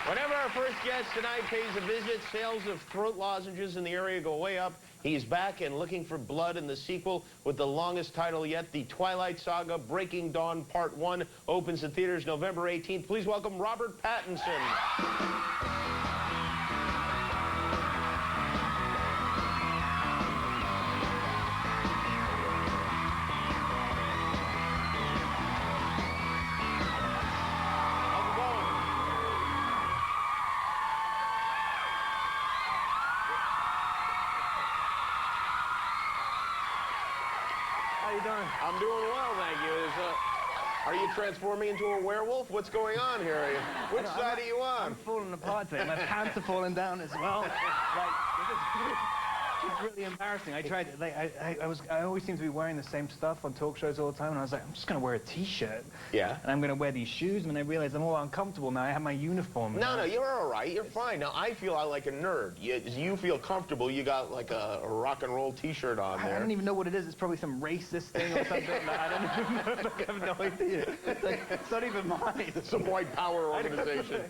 Whenever our first guest tonight pays a visit, sales of throat lozenges in the area go way up. He's back and looking for blood in the sequel with the longest title yet. The Twilight Saga Breaking Dawn Part 1 opens in theaters November 18th. Please welcome Robert Pattinson. How you doing? I'm doing well, thank you. Are you transforming into a werewolf? What's going on here? Which side are you on? I'm falling apart today. My pants are falling down as well. It's really embarrassing. I tried. I always seem to be wearing the same stuff on talk shows all the time, and I was like, I'm just gonna wear a T-shirt. Yeah. And I'm gonna wear these shoes, and then I realized I'm all uncomfortable now. I have my uniform. No, you're all right. You're fine. Now, I feel like a nerd. You feel comfortable. You got like a rock and roll T-shirt on there. I don't even know what it is. It's probably some racist thing or something. I don't even know. I have no idea. It's not even mine. Some white power organization.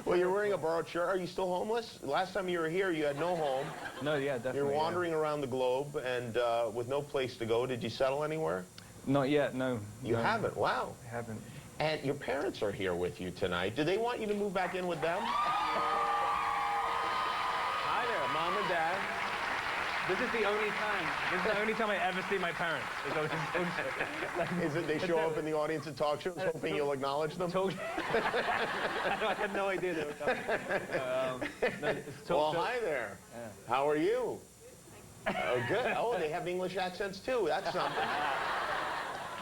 Well, you're wearing a borrowed shirt. Are you still homeless? Last time you were here, you had no home. No, yeah, definitely. You're wandering around the globe and with no place to go. Did you settle anywhere? Not yet, no. You haven't? Wow. I haven't. And your parents are here with you tonight. Do they want you to move back in with them? Hi there, Mom and Dad. This is the only time. This is the only time I ever see my parents. Is it they show up in the audience at talk shows hoping you'll acknowledge them? I had no idea they were coming. Well, hi there. Yeah. How are you? Oh, good. Oh, they have English accents too. That's something.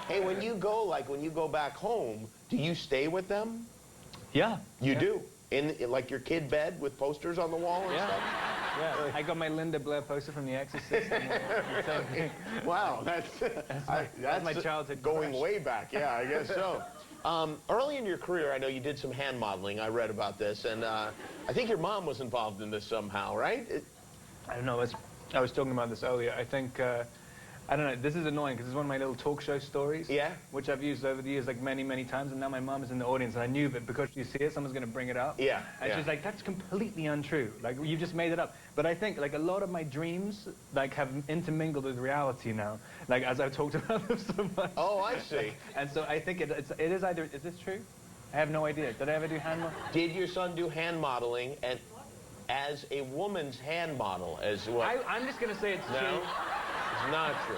Hey, when you go back home, do you stay with them? Yeah. You do? In like your kid bed with posters on the wall and stuff? Yeah. I got my Linda Blair poster from The Exorcist. Wow, that's my childhood going crush. way back. Yeah, I guess so. Early in your career, I know you did some hand modeling. I read about this, and I think your mom was involved in this somehow, right? I don't know. I was talking about this earlier. I think, I don't know, this is annoying because it's one of my little talk show stories. Yeah. Which I've used over the years like many, many times, and now my mom is in the audience, and I knew that because she sees it, someone's going to bring it up. Yeah. And she's like, that's completely untrue. Like, you just made it up. But I think, like, a lot of my dreams, like, have intermingled with reality now. Like, as I've talked about them so much. Oh, I see. And so I think it is either, is this true? I have no idea. Did I ever do hand modeling? Did your son do hand modeling and as a woman's hand model as what? I'm just going to say it's true. It's not true.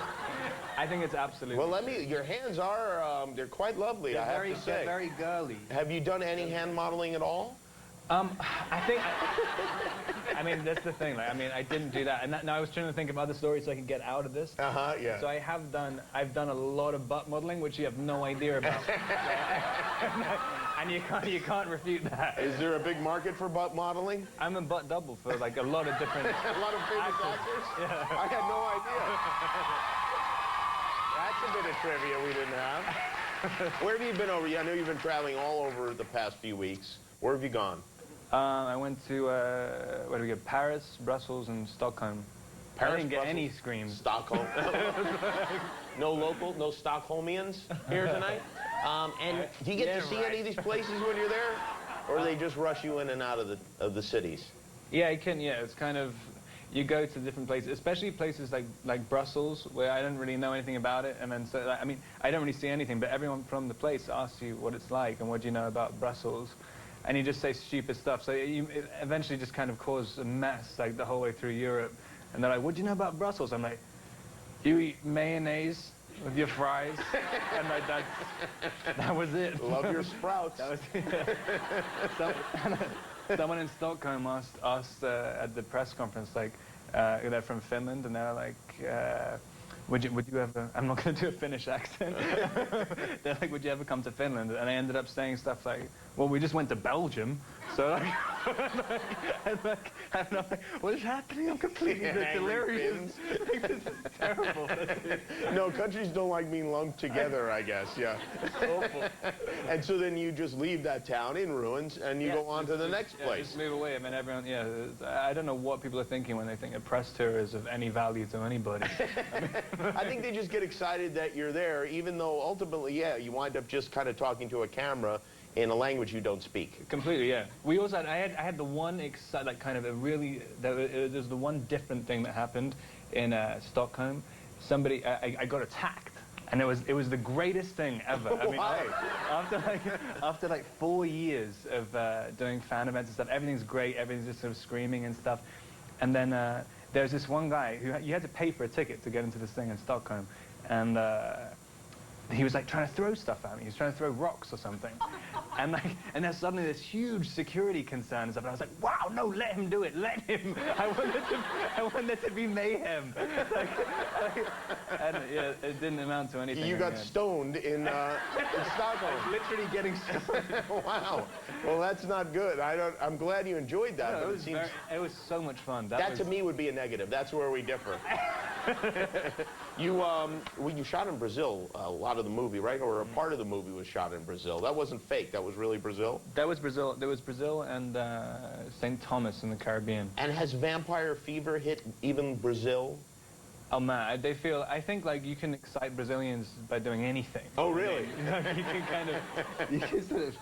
I think it's absolutely Well, your hands are, they're quite lovely, I have to say. They're very girly. Have you done any hand modeling at all? I mean, that's the thing. Like, I mean, I didn't do that. And now I was trying to think of other stories so I can get out of this. Yeah. So I've done a lot of butt modeling, which you have no idea about. And you can't refute that. Is there a big market for butt modeling? I'm a butt double for like a lot of different A lot of famous actors? Yeah. I had no idea. That's a bit of trivia we didn't have. Where have you been over? I know you've been traveling all over the past few weeks. Where have you gone? I went to, where did we go? Paris, Brussels, and Stockholm. Paris, I didn't get Brussels, any screams. Stockholm. No Stockholmians here tonight? And do you get to see any of these places when you're there? Or do they just rush you in and out of the cities? Yeah, it's kind of, you go to different places, especially places like Brussels, where I don't really know anything about it, and then I mean, I don't really see anything, but everyone from the place asks you what it's like and what do you know about Brussels, and you just say stupid stuff, so it eventually just kind of causes a mess, like the whole way through Europe, and they're like, what do you know about Brussels? I'm like, you eat mayonnaise with your fries, and like that was it. Love your sprouts. That was it. Someone in Stockholm asked at the press conference, like, they're from Finland, and they're like, would you ever, I'm not going to do a Finnish accent. They're like, would you ever come to Finland? And I ended up saying stuff like, well, we just went to Belgium. So I'm like, what is happening? I'm completely delirious. Like, this is terrible. No, countries don't like being lumped together, I guess, yeah. Awful. And so then you just leave that town in ruins and you go on to the next place. Just move away. I mean, everyone, I don't know what people are thinking when they think a press tour is of any value to anybody. I think they just get excited that you're there, even though ultimately, yeah, you wind up just kind of talking to a camera in a language you don't speak. Completely, yeah. We also had, I had the one like kind of a really, there's the one different thing that happened in Stockholm. Somebody, I got attacked, and it was the greatest thing ever. I mean, Why? after like 4 years of doing fan events and stuff, everything's great, everything's just sort of screaming and stuff, and then there's this one guy who you had to pay for a ticket to get into this thing in Stockholm, and he was like trying to throw stuff at me. He was trying to throw rocks or something. And there's suddenly this huge security concern and stuff. And I was like, wow, no, let him do it. Let him. I want there to be mayhem. And yeah, it didn't amount to anything. You got stoned in Stockholm. Literally getting stoned. Wow. Well, that's not good. I'm glad you enjoyed that. No, but it was so much fun. That to me would be a negative. That's where we differ. You shot in Brazil a lot of the movie, right? Or a part of the movie was shot in Brazil. That wasn't fake. That was really Brazil? That was Brazil. There was Brazil and St. Thomas in the Caribbean. And has vampire fever hit even Brazil? Oh man, I think like you can excite Brazilians by doing anything. Oh really? You know, you can kind of, you can sort of,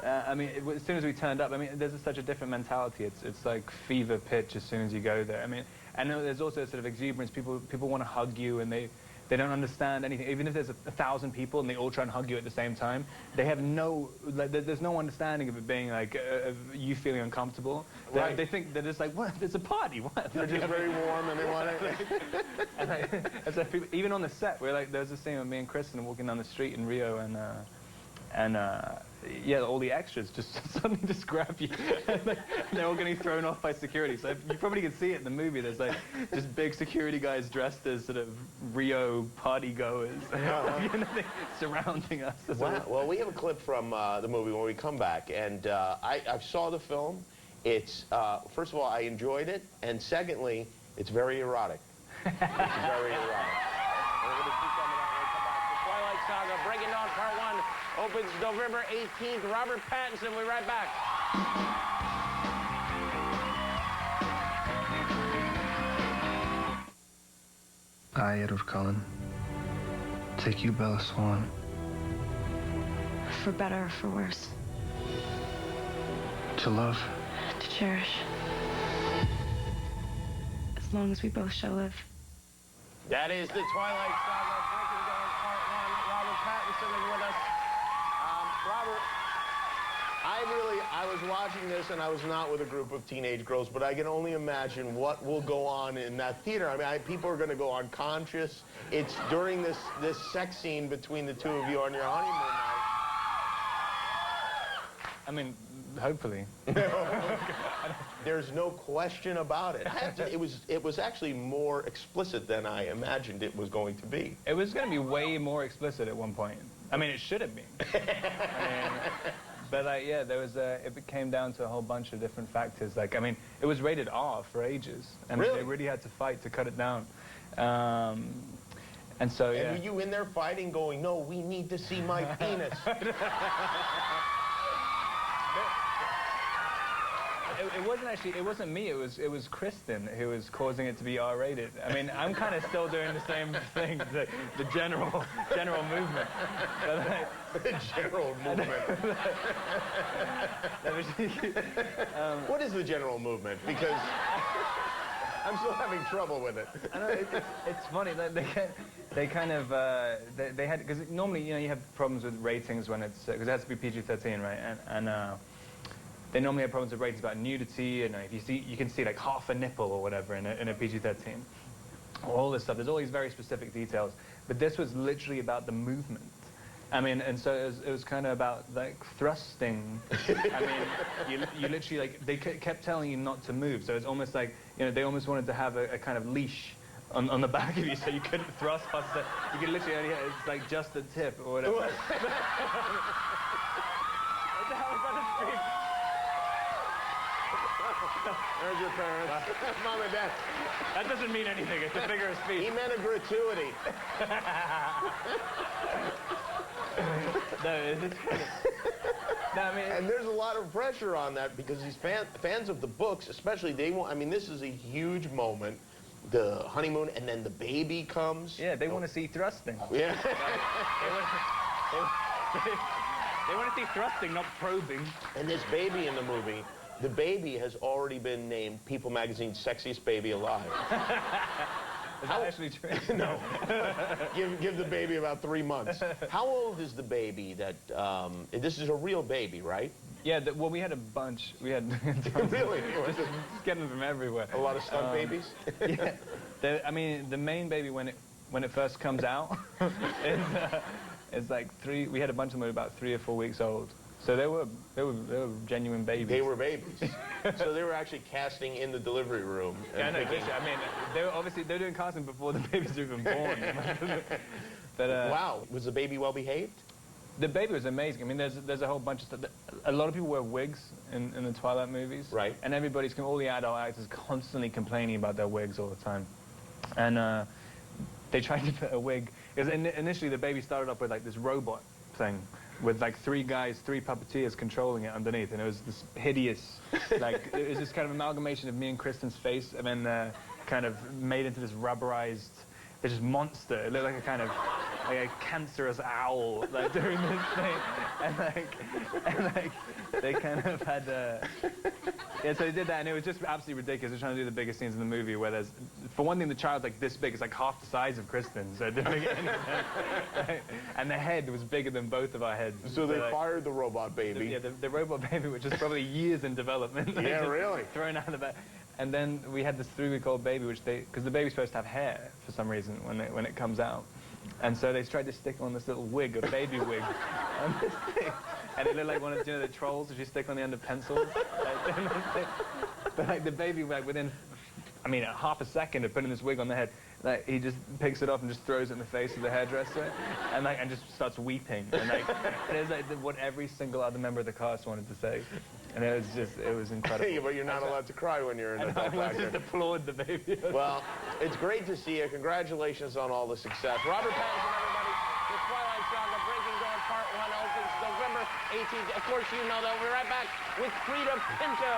I mean, as soon as we turned up, I mean, there's such a different mentality. It's like fever pitch as soon as you go there. I mean, and there's also a sort of exuberance. People want to hug you, and they don't understand anything. Even if there's 1,000 people and they all try and hug you at the same time, they have no, like, there's no understanding of it being like you feeling uncomfortable. Right. They think that it's like, what? It's a party. What? They're just very warm and they want it. And so people, even on the set, we're like, there's this scene with me and Kristen walking down the street in Rio, and yeah, all the extras just suddenly just grab you. And they're all getting thrown off by security. So you probably can see it in the movie. There's like just big security guys dressed as sort of Rio party goers, you know, surrounding us. Wow. Well, we have a clip from the movie when we come back, and I saw the film. It's first of all, I enjoyed it, and secondly, it's very erotic. It's very erotic. And we're going to see some of that when we come back. The Twilight Saga, Breaking Dawn Part 1. Opens November 18th. Robert Pattinson, we'll be right back. I, Edward Cullen, take you, Bella Swan. For better or for worse. To love. To cherish. As long as we both shall live. That is the Twilight Saga, Breaking Dawn Part 1. Robert Pattinson is with us. Robert, I was watching this, and I was not with a group of teenage girls, but I can only imagine what will go on in that theater. I mean, people are going to go unconscious. It's during this sex scene between the two of you on your honeymoon night. I mean, hopefully. There's no question about it. It was actually more explicit than I imagined it was going to be. It was going to be way more explicit at one point. I mean, it should have been. But yeah, there was it came down to a whole bunch of different factors. Like, I mean, it was rated R for ages, and really? They really had to fight to cut it down. And so, yeah. And were you in there fighting, going, "No, we need to see my penis"? It wasn't actually, it wasn't me, it was Kristen who was causing it to be R-rated. I mean, I'm kind of still doing the same thing, the general movement. The general movement. What is the general movement? Because I'm still having trouble with it. I know, it's funny, they kind of, they had, because normally, you know, you have problems with ratings when it's, because it has to be PG-13, right? And they normally have problems with ratings about nudity, and if you can see like half a nipple or whatever in a PG-13. All this stuff. There's all these very specific details. But this was literally about the movement. I mean, and so it was kind of about like thrusting. I mean, you literally like, they kept telling you not to move. So it's almost like, you know, they almost wanted to have a kind of leash on the back of you, so you couldn't thrust past it. You could literally only, it's like just the tip or whatever. What the hell is that the street? There's your parents. Mom and Dad. That doesn't mean anything. It's a figure of speech. He meant a gratuity. No, I mean, and there's a lot of pressure on that because these fans of the books, especially, they want. I mean, this is a huge moment. The honeymoon, and then the baby comes. Yeah, they want to see thrusting. Yeah. They want to see thrusting, not probing. And this baby in the movie, the baby has already been named People Magazine's sexiest baby alive. Is that actually true? No. Give the baby about 3 months. How old is the baby that, this is a real baby, right? Yeah, well, we had a bunch. We had Really? just getting them from everywhere. A lot of stunt babies? Yeah. I mean, the main baby, when it first comes out, is like we had a bunch of them that were about 3 or 4 weeks old. So they were genuine babies. They were babies. So they were actually casting in the delivery room. Yeah, no, I mean, they were doing casting before the babies were even born. But, wow, was the baby well behaved? The baby was amazing. I mean, there's a whole bunch of stuff. A lot of people wear wigs in the Twilight movies. Right. And all the adult actors constantly complaining about their wigs all the time. And they tried to put a wig, because initially the baby started off with like this robot thing, with like 3 puppeteers controlling it underneath, and it was this hideous, like, it was this kind of amalgamation of me and Kristen's face, and then kind of made into this rubberized, this monster. It looked like a kind of, like a cancerous owl, like, doing this thing, and like, they kind of had, yeah, so they did that, and it was just absolutely ridiculous. They're trying to do the biggest scenes in the movie, where there's, for one thing, the child's like this big, it's like half the size of Kristen, so it didn't make any sense. Right? And the head was bigger than both of our heads. So they like, fired the robot baby. Yeah, the robot baby, which is probably years in development. Like, yeah, really? Thrown out of the back. And then we had this 3-week-old baby, because the baby's supposed to have hair for some reason when it comes out. And so they tried to stick on this little wig, a baby wig, on this thing. And it looked like one of the trolls that you stick on the end of pencils. But like the baby, like within, I mean, half a second of putting this wig on the head, like he just picks it off and just throws it in the face of the hairdresser, and like just starts weeping. And like it was like what every single other member of the cast wanted to say. And it was incredible. Hey, but you're not allowed to cry when you're in a adult I actor. just applaud the baby. Well, it's great to see you. Congratulations on all the success. Robert Pattinson, everybody. The Twilight Saga Breaking Dawn Part 1 opens November 18th. Of course, you know that. We'll be right back with Frida Pinto.